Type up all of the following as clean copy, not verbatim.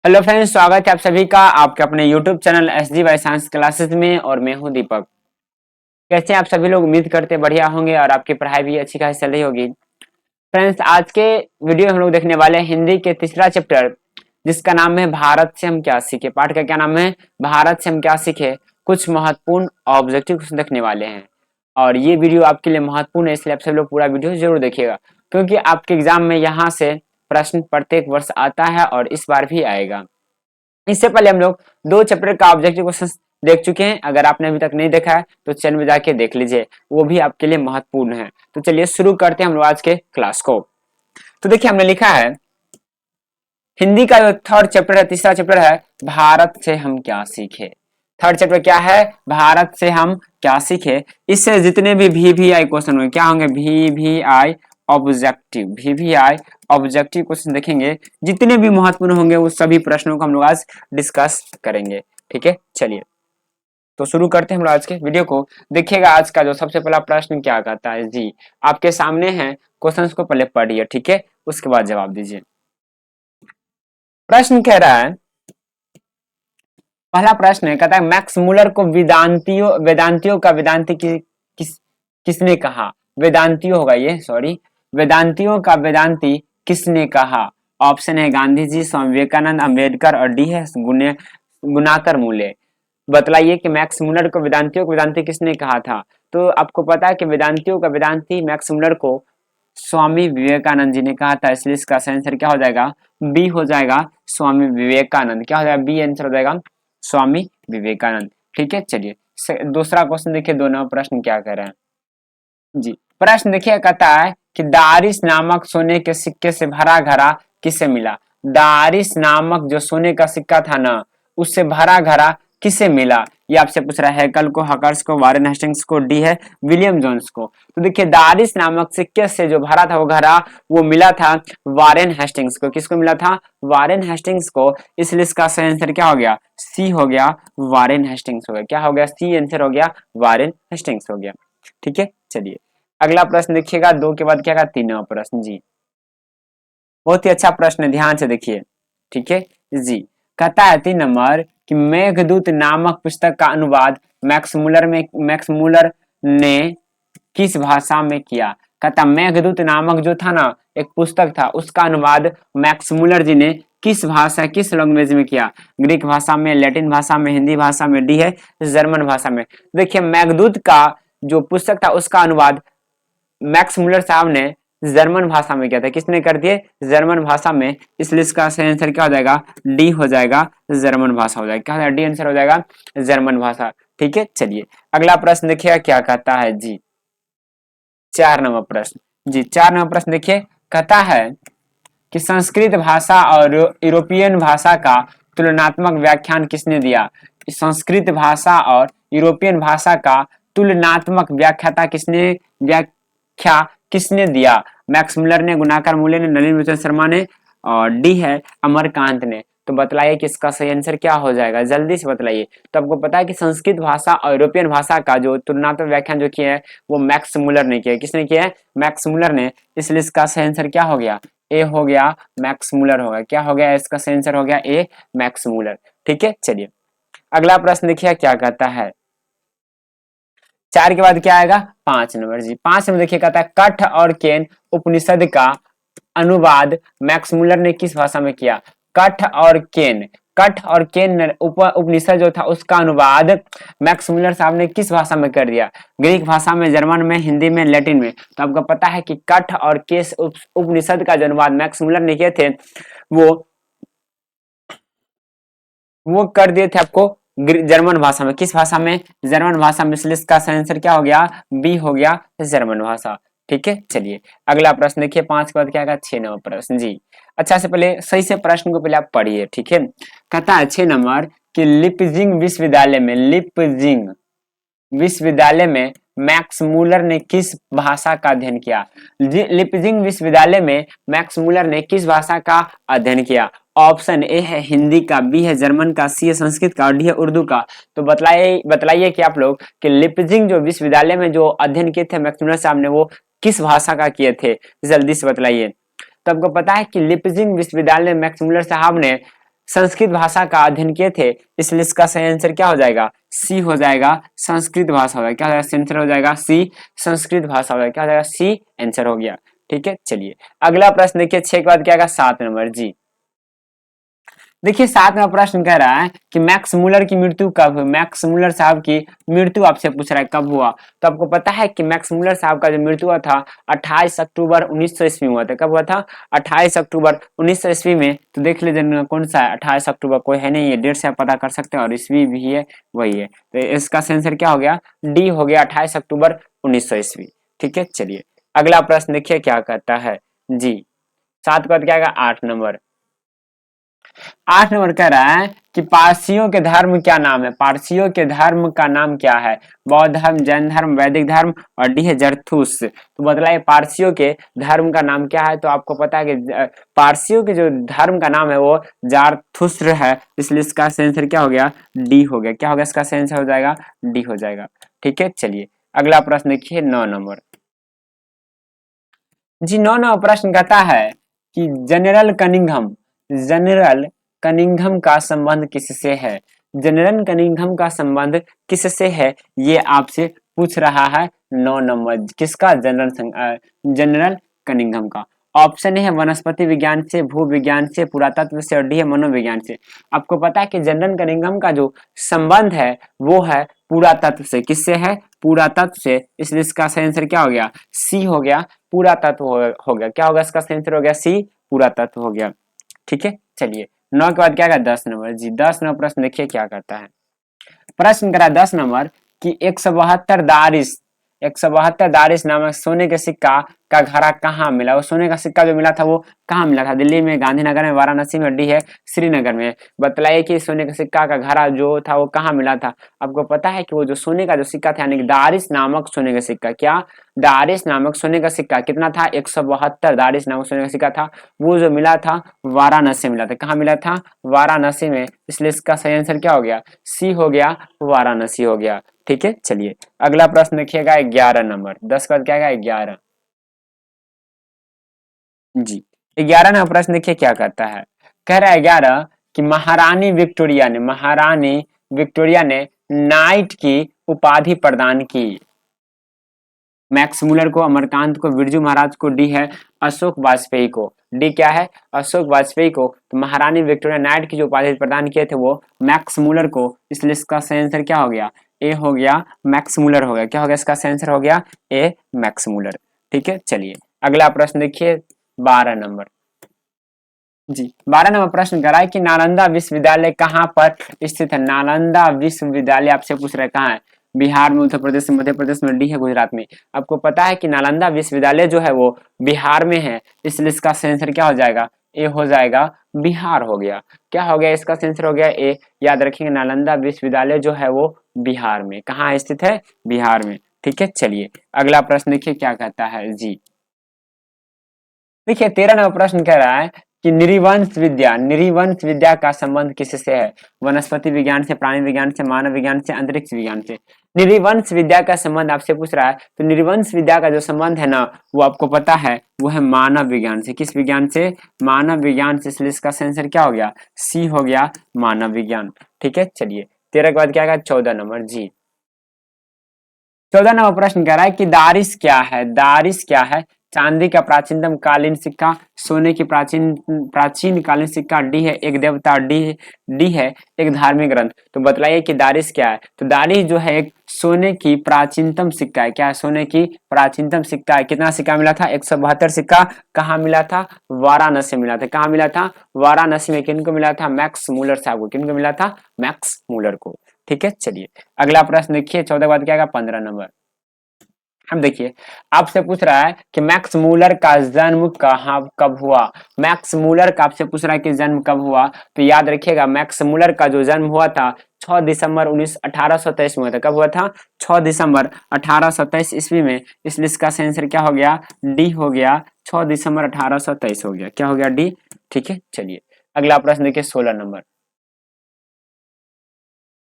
Hello friends, स्वागत है आप सभी का आपके अपने YouTube channel SG Y science classes में। और मैं हूं दीपक। कैसे हैं आप सभी लोग? उम्मीद करते बढ़िया होंगे और आपकी पढ़ाई भी अच्छी खासी चल रही होगी। फ्रेंड्स, आज के वीडियो में हम लोग देखने वाले हैं हिंदी के तीसरा चैप्टर, जिसका नाम है भारत से हम क्या सीखे। पाठ का क्या नाम है? भारत से हम क्या सीखे। कुछ महत्वपूर्ण ऑब्जेक्टिव क्वेश्चन देखने वाले हैं और ये वीडियो आपके लिए महत्वपूर्ण है, इसलिए आप सभी लोग पूरा वीडियो जरूर देखिएगा, क्योंकि आपके एग्जाम में यहाँ से प्रश्न प्रत्येक वर्ष आता है और इस बार भी आएगा। इससे पहले हम लोग दो चैप्टर का ऑब्जेक्टिव क्वेश्चन देख चुके हैं। अगर आपने अभी तक नहीं देखा है तो चैनल में जाके देख लीजिए, वो भी आपके लिए महत्वपूर्ण है। तो चलिए शुरू करते हैं हम लोग आज के क्लास को। तो देखिए, हमने लिखा है हिंदी का जो थर्ड चैप्टर है, तीसरा चैप्टर है भारत से हम क्या सीखे। थर्ड चैप्टर क्या है? भारत से हम क्या सीखे। इससे जितने भी VVI क्वेश्चन होंगे क्या होंगे? VVI objective, VVI objective question देखेंगे। जितने भी महत्वपूर्ण होंगे उस सभी प्रश्नों को हम लोग आज डिस्कस करेंगे। ठीक है, चलिए तो शुरू करते हैं हम लोग आज के वीडियो को। देखिएगा आज का जो सबसे पहला प्रश्न क्या कहता है जी। आपके सामने है, क्वेश्चंस को पहले पढ़िए, ठीक है, उसके बाद जवाब दीजिए। प्रश्न कह रहा है, पहला प्रश्न है, कहता है मैक्स मूलर को वेदांतियों का वेदांती किसने कहा। वेदांतियों होगा ये, सॉरी, वेदांतियों का वेदांती किसने कहा। ऑप्शन है गांधी जी, स्वामी विवेकानंद, अम्बेडकर और डी है गुनाकर मूले। बतलाइए कि मैक्स मूलर को वेदांती किसने कहा था। तो आपको पता है कि वेदांतियों का वेदांती मैक्स मूलर को स्वामी विवेकानंद जी ने कहा था, इसलिए इसका सही आंसर क्या हो जाएगा? बी हो जाएगा, स्वामी विवेकानंद। क्या हो जाएगा? बी आंसर हो जाएगा, स्वामी विवेकानंद। ठीक है, चलिए दूसरा क्वेश्चन देखिए, दो नंबर प्रश्न क्या कह रहे हैं जी। प्रश्न देखिए, कहता है कि दारिस नामक सोने के सिक्के से भरा घड़ा किसे मिला। दारिस नामक जो सोने का सिक्का था ना, उससे भरा घड़ा किसे मिला। ये आपसे पूछ रहा है, हैकल को, हकर्स को, वारेन हेस्टिंग्स को, डी है विलियम जोन्स को। तो देखिए, दारिस नामक सिक्के से जो भरा था वो घड़ा, वो मिला था वारेन हेस्टिंग्स को। किसको मिला था? वारेन हेस्टिंग्स को। इसलिए इसका सही आंसर क्या हो गया? सी हो गया, वारेन हेस्टिंग्स हो गया। क्या हो गया? सी आंसर हो गया, वारेन हेस्टिंग्स हो गया। ठीक है, चलिए अगला प्रश्न देखिएगा। दो के बाद क्या का? तीन नंबर प्रश्न जी। बहुत ही अच्छा प्रश्न है, ध्यान से देखिए। ठीक है जी। कहता है 3 नंबर कि मेघदूत नामक पुस्तक का अनुवाद मैक्स मूलर ने किस भाषा में किया। कहता मेघदूत नामक जो था ना, एक पुस्तक था, उसका अनुवाद मैक्स मूलर जी ने किस भाषा, किस लैंग्वेज में किया। ग्रीक भाषा में, लैटिन भाषा में, हिंदी भाषा में, डी है जर्मन भाषा में। देखिए, मेघदूत का जो पुस्तक था उसका अनुवाद मैक्स मूलर साहब ने जर्मन भाषा में किया था। किसने कर दिए? जर्मन भाषा में। इसलिए इसका सही आंसर क्या हो जाएगा? डी हो जाएगा, जर्मन भाषा हो जाएगा। क्या हो जाएगा? डी आंसर हो जाएगा, जर्मन भाषा। ठीक है, चलिए अगला प्रश्न देखिएगा क्या कहता है जी। 4 नंबर प्रश्न जी। 4 नंबर प्रश्न देखिए, कहता है कि संस्कृत भाषा और यूरोपियन भाषा का तुलनात्मक व्याख्यान किसने दिया। संस्कृत भाषा और यूरोपियन भाषा का तुलनात्मक व्याख्या किसने दिया। मैक्स मुलर ने, गुनाकर मूले ने, नलिन लोचन शर्मा ने और डी है अमरकांत ने। तो बतलाइए कि इसका सही आंसर क्या हो जाएगा, जल्दी से बतलाइए। तो आपको पता है कि संस्कृत भाषा और यूरोपियन भाषा का जो तुलनात्मक व्याख्यान जो किया है वो मैक्स मुलर ने किया है। किसने किया है? मैक्स मुलर ने। इसलिए इसका सही आंसर क्या हो गया? ए हो गया, मैक्स मुलर होगा। क्या हो गया? इसका सही आंसर हो गया ए, मैक्स मुलर। ठीक है, चलिए अगला प्रश्न देखिए क्या कहता है। 4 के बाद क्या आएगा? 5 नंबर जी। 5 में देखिए, कहता है कठ और केन उपनिषद का अनुवाद मैक्स मुलर ने किस भाषा में किया। कठ और केन उपनिषद जो था उसका अनुवाद मैक्स मुलर साहब ने किस भाषा में कर दिया। ग्रीक भाषा में, जर्मन में, हिंदी में, लैटिन में। तो आपको पता है कि कठ और केस उपनिषद का जो अनुवाद मैक्स मुलर ने किए थे वो वो कर दिए थे आपको जर्मन भाषा में। किस भाषा में? जर्मन भाषा में। इसलिए इसका सही आंसर क्या हो गया? बी हो गया, जर्मन भाषा। ठीक है, चलिए अगला प्रश्न देखिए। 5 के बाद क्या आएगा? 6 नंबर प्रश्न जी। अच्छा से पहले सही से प्रश्न को पहले आप पढ़िए। ठीक है, कहता है 6 नंबर कि लिपजिंग विश्वविद्यालय में मैक्स मूलर ने किस भाषा का अध्ययन किया। लिपजिंग विश्वविद्यालय में मैक्स मूलर ने किस भाषा का अध्ययन किया। ऑप्शन ए है हिंदी का, बी है जर्मन का, सी है संस्कृत का और डी है उर्दू का। तो बताइए कि आप लोग कि लिपजिंग जो विश्वविद्यालय में जो अध्ययन किए थे मैक्स मूलर साहब ने, वो किस भाषा का किए थे, जल्दी से बतलाइए। तो आपको पता है कि लिपजिंग विश्वविद्यालय में मैक्स मूलर साहब ने संस्कृत भाषा का अध्ययन किए थे, इसलिए इसका सही आंसर क्या हो जाएगा, सी हो जाएगा, संस्कृत भाषा हो जाएगा। क्या हो जाएगा, आंसर हो जाएगा सी, संस्कृत भाषा हो जाएगा। क्या हो जाएगा, सी आंसर हो गया। ठीक है, चलिए अगला प्रश्न देखिए, 6 के बाद क्या आएगा, 7 नंबर जी। देखिए 7वां प्रश्न कह रहा है कि मैक्स मूलर की मृत्यु कब हुई। मैक्स मूलर साहब की मृत्यु आपसे पूछ रहा है कब हुआ। तो आपको पता है कि मैक्स मूलर साहब का जो मृत्यु हुआ था 28 अक्टूबर 1900 ईस्वी में हुआ था। कब हुआ था, 28 अक्टूबर 1900 ईस्वी में। तो देख लीजिए कौन सा है, 28 अक्टूबर कोई है नहीं, ये डेट से आप पता कर सकते हैं और ईस्वी भी है वही है। तो इसका आंसर क्या हो गया, डी हो गया, 28 अक्टूबर 1900 ईस्वी। ठीक है, चलिए अगला प्रश्न देखिए क्या कहता है जी। 7 के बाद क्या आएगा, 8 नंबर। 8 नंबर कह रहा है कि पारसियों के धर्म क्या नाम है। पारसियों के धर्म का नाम क्या है, बौद्ध धर्म, जैन धर्म, वैदिक धर्म और डी है जरथुस। तो बतलाइए पारसियों के धर्म का नाम क्या है। तो आपको पता है कि पारसियों के जो धर्म का नाम है वो जारथुस्त्र है, इसलिए इसका आंसर क्या हो गया, डी हो गया। क्या हो गया, इसका आंसर हो जाएगा डी हो जाएगा। ठीक है, चलिए अगला प्रश्न देखिए 9 नंबर जी। 9 नंबर प्रश्न कहता है कि जनरल कनिंघम का संबंध किससे है। जनरल कनिंघम का संबंध किससे है, ये आपसे पूछ रहा है 9 नंबर। किसका, जनरल कनिंघम का। ऑप्शन है वनस्पति विज्ञान से, भू विज्ञान से, पुरातत्व से और डी है मनोविज्ञान से। आपको पता है कि जनरल कनिंघम का जो संबंध है वो है पुरातत्व से। किससे है, पुरातत्व से, इसलिए इसका सही आंसर क्या हो गया, सी हो गया, पुरातत्व हो गया। क्या होगा, इसका आंसर हो गया सी, पुरातत्व हो गया। ठीक है, चलिए 9 के बाद क्या आएगा, 10 नंबर जी। 10 नंबर प्रश्न देखिए क्या करता है। प्रश्न करा 10 नंबर कि 172 दारिस नामक सोने के सिक्का का घड़ा कहाँ मिला। वो सोने का सिक्का जो मिला था वो कहाँ मिला था, दिल्ली में, गांधीनगर में, वाराणसी में, डी है श्रीनगर में। बतलाइए कि सोने के सिक्का का घड़ा जो था वो कहाँ मिला था। आपको पता है कि वो जो सोने का जो सिक्का था, यानी कि दारिस नामक सोने का सिक्का, क्या, दारिस नामक सोने का सिक्का कितना था, 172 दारिस नामक सोने का सिक्का था। वो जो मिला था वाराणसी में मिला था। कहाँ मिला था, वाराणसी में, इसलिए इसका सही आंसर क्या हो गया, सी हो गया, वाराणसी हो गया। ठीक है, चलिए अगला प्रश्न देखिएगा 11 नंबर। 10 का क्या है, 11 जी। 11 नंबर प्रश्न देखिए क्या कहता है। कह रहा है 11 कि महारानी विक्टोरिया ने नाइट की उपाधि प्रदान की। मैक्स मुलर को, अमरकांत को, बिरजू महाराज को, डी है अशोक वाजपेयी को। डी क्या है, अशोक वाजपेयी को। तो महारानी विक्टोरिया नाइट की जो उपाधि प्रदान किए थे वो मैक्स मुलर को, इसलिए इसका सही आंसर क्या हो गया, ए हो गया, मैक्स मुलर हो गया। क्या हो गया, इसका सही आंसर हो गया ए, मैक्स मुलर। ठीक है, चलिए अगला प्रश्न देखिए 12 नंबर जी। 12 नंबर प्रश्न करा है कि नालंदा विश्वविद्यालय कहाँ पर स्थित है। नालंदा विश्वविद्यालय आपसे पूछ रहे कहाँ है, बिहार में, उत्तर प्रदेश में, मध्य प्रदेश में, डी है गुजरात में। आपको पता है कि नालंदा विश्वविद्यालय जो है वो बिहार में है, इसलिए इसका आंसर क्या हो जाएगा, ए हो जाएगा, बिहार हो गया। क्या हो गया, इसका आंसर हो गया ए। याद रखेंगे नालंदा विश्वविद्यालय जो है वो बिहार में, कहाँ स्थित है, बिहार में। ठीक है, चलिए अगला प्रश्न देखिए क्या कहता है जी। देखिए 13 नंबर प्रश्न कह रहा है कि निरिवंश विद्या का संबंध किससे है। वनस्पति विज्ञान से, प्राणी विज्ञान से, मानव विज्ञान से, अंतरिक्ष विज्ञान से। निरिवंश विद्या का संबंध आपसे पूछ रहा है। तो निरिवंश विद्या का जो संबंध है ना वो आपको पता है, वो है मानव विज्ञान से। किस विज्ञान से, मानव विज्ञान से, इसलिए इसका आंसर क्या हो गया, सी हो गया, मानव विज्ञान। ठीक है, चलिए 13 के बाद क्या आएगा, 14 नंबर जी। 14 नंबर प्रश्न कह रहा है कि दारिस क्या है। दारिस क्या है, चांदी का प्राचीनतम कालीन सिक्का, सोने की प्राचीन कालीन सिक्का, डी है एक देवता, डी है एक धार्मिक ग्रंथ। तो बतलाइए कि दारिस क्या है। तो दारिस जो है एक सोने की प्राचीनतम सिक्का है। क्या है, सोने की प्राचीनतम सिक्का है। कितना सिक्का मिला था, 172 सिक्का। कहाँ मिला था, वाराणसी मिला था। कहाँ मिला था, वाराणसी में। किनको मिला था, मैक्स मूलर साहब को। किनको मिला था, मैक्स मूलर को। ठीक है, चलिए अगला प्रश्न देखिए 14 के बाद क्या आएगा, 15 नंबर। हम देखिए आपसे पूछ रहा है कि मैक्स मूलर का जन्म कहाँ कब हुआ। मैक्स मूलर का आपसे पूछ रहा है कि जन्म कब हुआ। तो याद रखिएगा मैक्स मूलर का जो जन्म हुआ था 6 दिसंबर 1823 में हुआ था। कब हुआ था, 6 दिसंबर 1823 ईस्वी में। इसलिए इसका आंसर क्या हो गया, डी हो गया, 6 दिसंबर 1823 हो गया। क्या हो गया, डी। ठीक है, चलिए अगला प्रश्न देखिए 16 नंबर।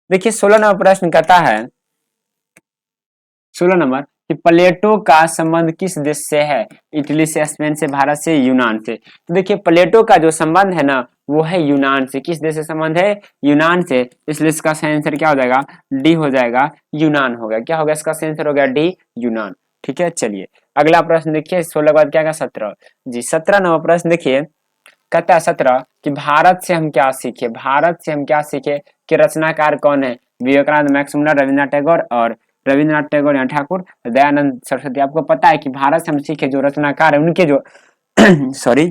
देखिए 16 नंबर प्रश्न कहता है, 16 नंबर कि प्लेटो का संबंध किस देश से है? इटली से, स्पेन से, भारत से, यूनान से। तो देखिए प्लेटो का जो संबंध है ना वो है यूनान से। किस देश से संबंध है? यूनान से। इसलिए इसका सही आंसर क्या हो जाएगा? डी हो जाएगा, यूनान हो गया। क्या हो गया इसका सही आंसर? हो गया डी, यूनान। ठीक है, चलिए अगला प्रश्न देखिए। 16 के बाद क्या होगा? 17 जी। 17 नंबर प्रश्न देखिए, कहता है 17 कि भारत से हम क्या सीखे? भारत से हम क्या सीखे कि रचनाकार कौन है? विवेकानंद, मैक्स मुलर, रविन्द्रनाथ टैगोर और रविन्द्रनाथ टैगोर या ठाकुर, दयानंद सरस्वती। आपको पता है कि भारत से हम सीखे जो रचनाकार है उनके जो सॉरी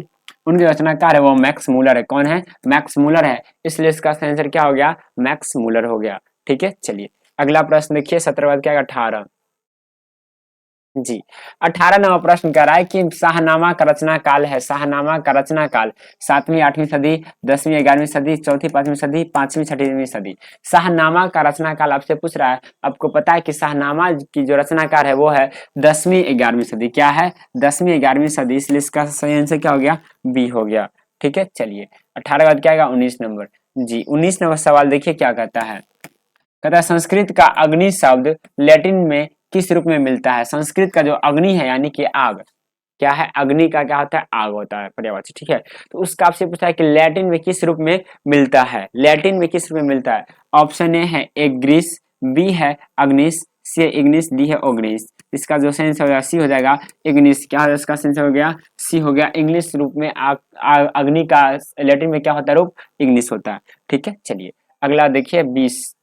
उनके रचनाकार है वो मैक्स मुलर है। कौन है? मैक्स मुलर है। इसलिए इसका आंसर क्या हो गया? मैक्स मुलर हो गया। ठीक है, चलिए अगला प्रश्न देखिए। 17 बाद क्या? 18 जी। 18 नंबर प्रश्न कह रहा है कि शाहनामा का रचना काल है। शाहनामा का रचना काल 7वीं 8वीं सदी, 10वीं 11वीं सदी, 4वीं 5वीं सदी, 5वीं 6वीं सदी। शाहनामा का रचना काल आपसे पूछ रहा है। आपको पता है कि शाहनामा की जो रचनाकार है वो है 10वीं 11वीं सदी। क्या है? 10वीं 11वीं सदी। इसलिए इसका सही आंसर क्या हो गया? बी हो गया। ठीक है, चलिए 18 बाद क्या आएगा? 19 नंबर जी। 19 नंबर सवाल देखिए क्या कहता है। कहता है संस्कृत का अग्नि शब्द लैटिन में किस रूप में मिलता है? संस्कृत का जो अग्नि है यानी कि आग, क्या है? अग्नि का क्या होता है? आग होता है, पर्यायवाची। ठीक है, तो उसका आपसे पूछा है कि लैटिन में किस रूप में मिलता है? लैटिन में किस रूप में मिलता है? ऑप्शन ए है एग्रिस, बी है अग्निस, सी है इग्निस, डी है ओग्निस। इसका जो सेंस हो जाएगा सी हो जाएगा इग्निस। क्या है इसका सेंस? हो गया सी हो गया। इंग्लिश रूप में अग्नि का लैटिन में क्या होता है रूप? इग्निस होता है। ठीक है, चलिए अगला देखिए 20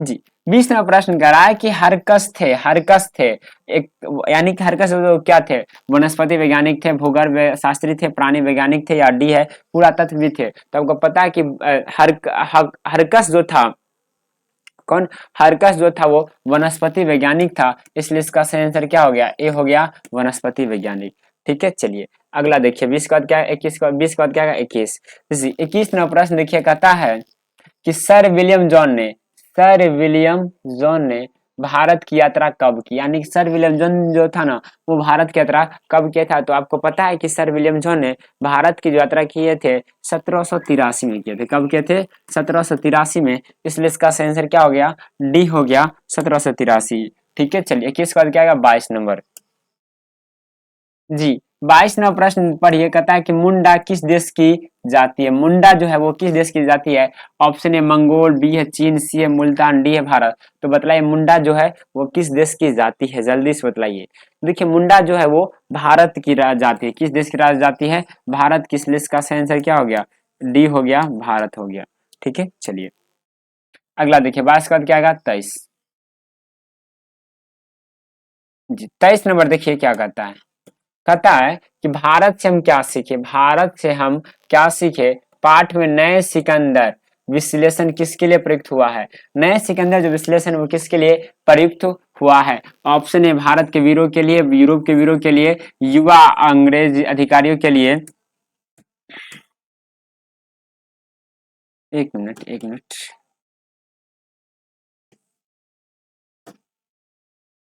जी। 20 नंबर प्रश्न कर रहा है कि हरकस थे। हरकस थे एक यानी कि हरकस तो क्या थे? वनस्पति वैज्ञानिक थे, भूगर्भ शास्त्री थे, प्राणी वैज्ञानिक थे या डी है पुरातत्व भी थे। तो आपको पता है कि हरकस जो था, कौन? हरकस जो था वो वनस्पति वैज्ञानिक था। इसलिए इसका सही आंसर क्या हो गया? ए हो गया, वनस्पति वैज्ञानिक। ठीक है, चलिए अगला देखिए। 20 का बाद क्या है? 21 का। 20 का बाद क्या है? 21। 21 नंबर प्रश्न देखिए, कहता है कि सर विलियम जॉन ने भारत की यात्रा कब की? यानी कि सर विलियम जॉन जो था ना वो भारत की यात्रा कब किया था? तो आपको पता है कि सर विलियम जॉन ने भारत की जो यात्रा किए थे 1783 में किए थे। कब किए थे? 1783 में। इसलिए इसका सही आंसर क्या हो गया? डी हो गया, 1783। ठीक है, चलिए 21 के बाद क्या आएगा? 22 नंबर जी। 22 नंबर प्रश्न पढ़िए, कहता है कि मुंडा किस देश की जाति है? मुंडा जो है वो किस देश की जाति है? ऑप्शन ए मंगोल, बी है चीन, सी है मुल्तान, डी है भारत। तो बताइए मुंडा जो है वो किस देश की जाति है? जल्दी से बताइए। देखिए मुंडा जो है वो भारत की जाति है। किस देश की राज जाति है? भारत की। इसलिए इसका सही आंसर क्या हो गया? डी हो गया, भारत हो गया। ठीक है, चलिए अगला देखिए। 22 के बाद क्या आएगा? 23 जी। 23 नंबर देखिए क्या कहता है। कहता है कि भारत से हम क्या सीखे? भारत से हम क्या सीखे? पाठ में नए सिकंदर विश्लेषण किसके लिए प्रयुक्त हुआ है? नए सिकंदर जो विश्लेषण वो किसके लिए प्रयुक्त हुआ है? ऑप्शन ए भारत के वीरों के लिए, यूरोप के वीरों के लिए, युवा अंग्रेज अधिकारियों के लिए। एक मिनट, एक मिनट,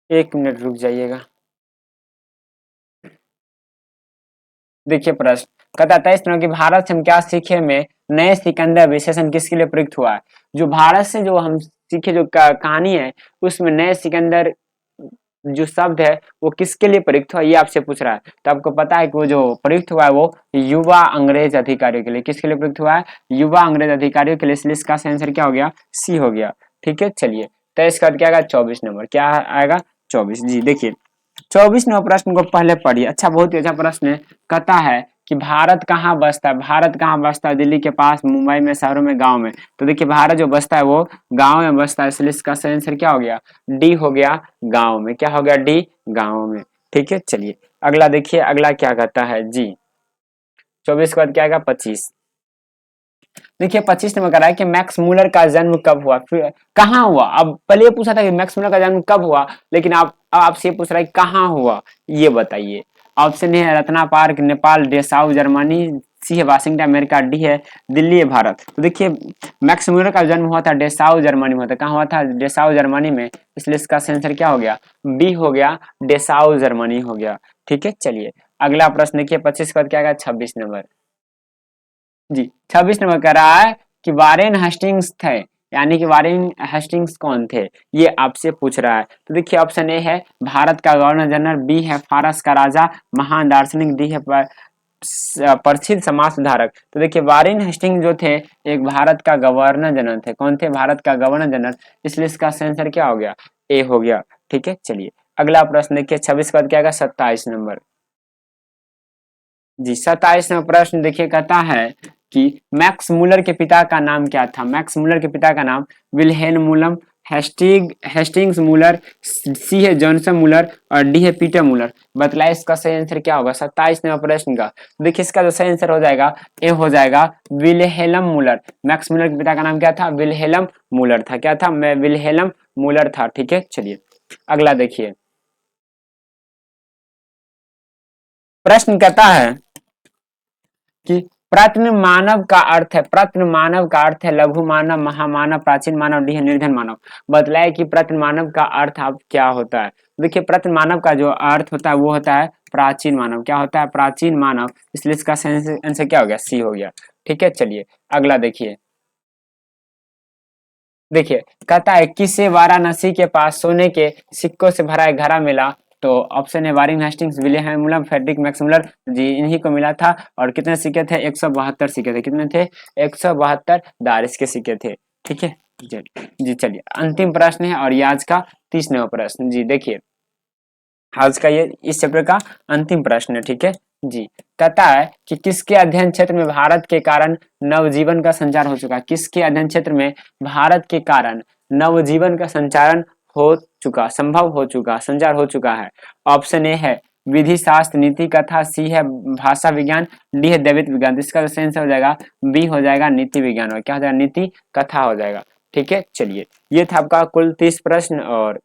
एक मिनट रुक जाइएगा। देखिए प्रश्न कहता है 23 नंबर की भारत से हम क्या सीखे में नए सिकंदर विशेषण किसके लिए प्रयुक्त हुआ है? जो भारत से जो हम सीखे जो कहानी है उसमें नए सिकंदर जो शब्द है वो किसके लिए प्रयुक्त हुआ ये आपसे पूछ रहा है। तो आपको पता है कि वो जो प्रयुक्त हुआ है वो युवा अंग्रेज अधिकारियों के लिए। किसके लिए प्रयुक्त हुआ है? युवा अंग्रेज अधिकारियों के लिए। इसलिए इसका आंसर क्या हो गया? सी हो गया। ठीक है, चलिए 23 का क्या आएगा? 24 नंबर। क्या आएगा? 24 जी। देखिए 24 नंबर प्रश्न को पहले पढ़िए। अच्छा, बहुत ही अच्छा प्रश्न है। कहता है कि भारत कहाँ बसता है? भारत कहाँ बसता है? दिल्ली के पास, मुंबई में, शहरों में, गांव में? तो देखिए भारत जो बसता है वो गांव में बसता है। इसलिए इसका सही आंसर क्या हो गया? डी हो गया, गांव में। क्या हो गया? डी, गांव में। ठीक है, चलिए अगला देखिए। अगला क्या कहता है जी। 24 के बाद क्या आएगा? 25। देखिए 25 नंबर कह रहा है कि मैक्स मूलर का जन्म कब हुआ? फिर कहाँ हुआ? अब पहले ये पूछा था कि मैक्स मूलर का जन्म कब हुआ, लेकिन आप आपसे पूछ रहा है कहाँ हुआ, ये बताइए। ऑप्शन ए है रत्ना पार्क नेपाल, डेसाउ जर्मनी, सी है वाशिंगटन अमेरिका, डी है दिल्ली है भारत। तो देखिए मैक्स मूलर का जन्म हुआ था डेसाउ जर्मनी में। हुआ था कहाँ? हुआ था डेसाउ जर्मनी में। इसलिए इसका आंसर क्या हो गया? बी हो गया, डेसाउ जर्मनी हो गया। ठीक है, चलिए अगला प्रश्न देखिए। 25 का क्या आएगा? 26 नंबर जी। 26 नंबर कह रहा है कि वारेन हस्टिंग्स थे यानी कि वारेन हेस्टिंग्स कौन थे, ये आपसे पूछ रहा है। तो देखिए ऑप्शन ए है भारत का गवर्नर जनरल, बी है फारस का राजा महान दार्शनिक, डी है प्रसिद्ध समाज सुधारक। तो देखिए वारेन हेस्टिंग जो थे एक भारत का गवर्नर जनरल थे। कौन थे? भारत का गवर्नर जनरल। इसलिए इसका आंसर क्या हो गया? ए हो गया। ठीक है, चलिए अगला प्रश्न देखिए 26 का क्या आएगा? 27 नंबर। जी 27 नंबर प्रश्न देखिए कहता है कि मैक्स मूलर के पिता का नाम क्या था? मैक्स मूलर के पिता का नाम विल्हेल्म मूलम, हेस्टिंग्स मूलर, सी है जॉनसन मूलर और डी है पीटर मूलर। बतलाइए इसका सही आंसर क्या होगा 27 नंबर प्रश्न का। देखिए इसका जो सही आंसर हो जाएगा ए हो जाएगा विल्हेल्म मूलर। मैक्स मूलर के पिता का नाम क्या था? विल्हेल्म मूलर था। क्या था? मैं विल्हेल्म मूलर था। ठीक है, चलिए अगला देखिए प्रश्न कहता है कि प्रत्न मानव का अर्थ है, प्रत्न मानव का अर्थ है लघु मानव, महामानव, प्राचीन मानव, डी है निर्धन मानव। बतलाए कि प्रत्न मानव का अर्थ अब क्या होता है। देखिए प्रत्न मानव का जो अर्थ होता है वो होता है प्राचीन मानव। क्या होता है? प्राचीन मानव। इसलिए इसका आंसर क्या हो गया? सी हो गया। ठीक है, चलिए अगला देखिए। देखिए कहता है किसे वाराणसी के पास सोने के सिक्कों से भरा एक घड़ा मिला? तो ऑप्शन है Warren Hastings, William Friedrich Max Muller. जी इन्हीं को मिला था। और कितने सिक्के थे? 172 सिक्के थे। कितने थे? 172 दारिश के सिक्के थे। ठीक है जी। जी चलिए अंतिम प्रश्न है और ये आज का 30वां प्रश्न। जी देखिए आज का ये इस चैप्टर का अंतिम प्रश्न है। ठीक है जी। कहता है कि किसके अध्ययन क्षेत्र में भारत के कारण नवजीवन का संचार हो चुका? किसके अध्ययन क्षेत्र में भारत के कारण नवजीवन का संचारण हो चुका, संभव हो चुका, संचार हो चुका है? ऑप्शन ए है विधि शास्त्र, नीति कथा, सी है भाषा विज्ञान, डी है दैविक विज्ञान। तो इसका जो आंसर हो जाएगा बी हो जाएगा नीति विज्ञान। और क्या हो जाएगा? नीति कथा हो जाएगा। ठीक है चलिए ये था आपका कुल 30 प्रश्न। और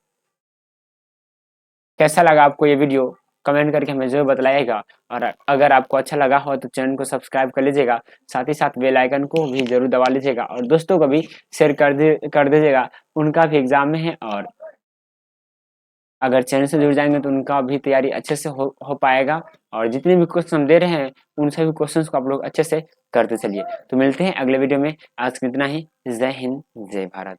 कैसा लगा आपको ये वीडियो कमेंट करके हमें जरूर बताइएगा। और अगर आपको अच्छा लगा हो तो चैनल को सब्सक्राइब कर लीजिएगा, साथ ही साथ बेल आइकन को भी जरूर दबा लीजिएगा और दोस्तों को भी शेयर कर दीजिएगा। उनका भी एग्जाम में है और अगर चैनल से जुड़ जाएंगे तो उनका भी तैयारी अच्छे से हो पाएगा। और जितने भी क्वेश्चन हम दे रहे हैं उन सभी क्वेश्चंस को आप लोग अच्छे से करते चलिए। तो मिलते हैं अगले वीडियो में। आज इतना ही। जय हिंद, जय भारत।